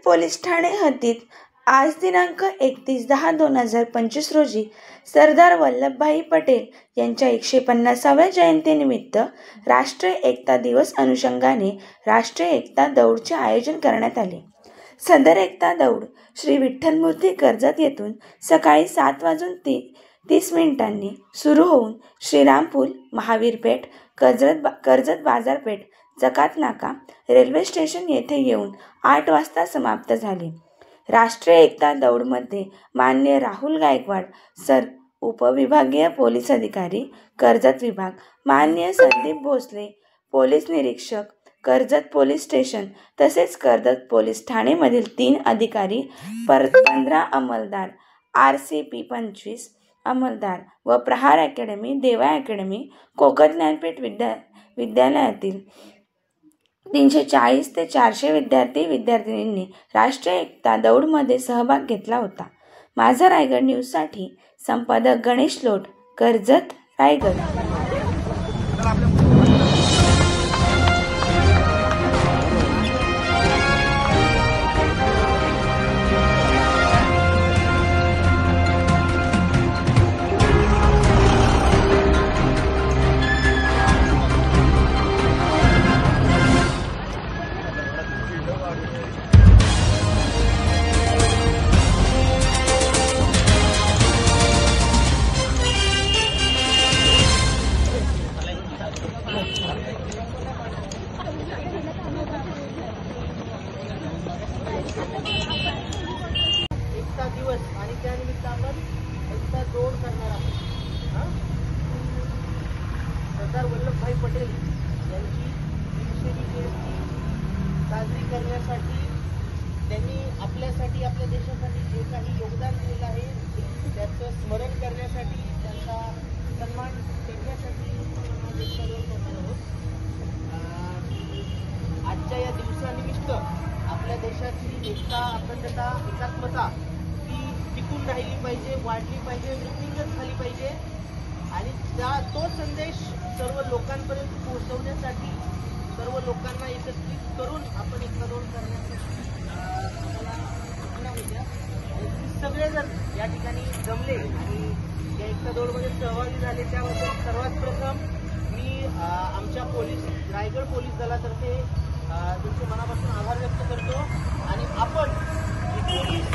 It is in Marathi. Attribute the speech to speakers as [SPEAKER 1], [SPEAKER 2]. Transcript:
[SPEAKER 1] पोलीस ठाणे हद्दीत आज दिनांक 31/10/2025 रोजी सरदार वल्लभभाई पटेल यांच्या 150व्या जयंतीनिमित्त राष्ट्रीय एकता दिवस अनुषंगाने राष्ट्रीय एकता दौडचे आयोजन करण्यात आले। सदर एकता दौड श्री विठ्ठलमूर्ती कर्जत येथून सकाळी 7:30 सुरू होऊन श्रीरामपूल, महावीरपेठ, कर्जत बाजारपेठ, जकात नाका, रेल्वे स्टेशन येथे येऊन 8 वाजता समाप्त झाली। राष्ट्रीय एकता दौडमध्ये माननीय राहुल गायकवाड सर, उपविभागीय पोलीस अधिकारी कर्जत विभाग, माननीय संदीप भोसले, पोलीस निरीक्षक, कर्जत पोलीस स्टेशन तसेच कर्जत पोलीस ठाणेमधील 3 अधिकारी, 15 अंमलदार, RCP 25 अंमलदार व प्रहार अकॅडमी, देवा अकॅडमी, कोकण ज्ञानपीठ विद्यालयातील 340 ते 400 विद्यार्थी-विद्यार्थिनींनी राष्ट्रीय एकता दौडमध्ये सहभाग घेतला होता। माझा रायगड न्यूजसाठी संपादक गणेश लोट, कर्जत, रायगड।
[SPEAKER 2] एकता दिवस आणि त्यानिमित्त आपण एकता दौड करणार आहोत। सरदार वल्लभभाई पटेल यांची 300वी जयंती साजरी करण्यासाठी त्यांनी आपल्यासाठी, आपल्या देशासाठी जे काही योगदान दिलेलं आहे त्याचं स्मरण करण्यासाठी, त्यांचा सन्मान करण्यासाठी आपण एकता दौड करणार आहोत। आजच्या या दिवसानिमित्त आपल्या देशाची एकता, अखंडता, एकात्मता ही टिकून राहिली पाहिजे, वाढली पाहिजे, वृद्धिंगत झाली पाहिजे आणि तो संदेश सर्व लोकांपर्यंत पोहोचवण्यासाठी, सर्व लोकांना एकत्रित करून आपण एकता दौड करण्यासाठी सूचना होत्या। तुम्ही सगळेजण या ठिकाणी जमले आणि या एकता दौडमध्ये सहभागी झाले त्याबद्दल सर्वात प्रथम मी आमच्या रायगड पोलीस दलातर्फे तुमचे मनापासून आभार व्यक्त करतो आणि आपण पोलीस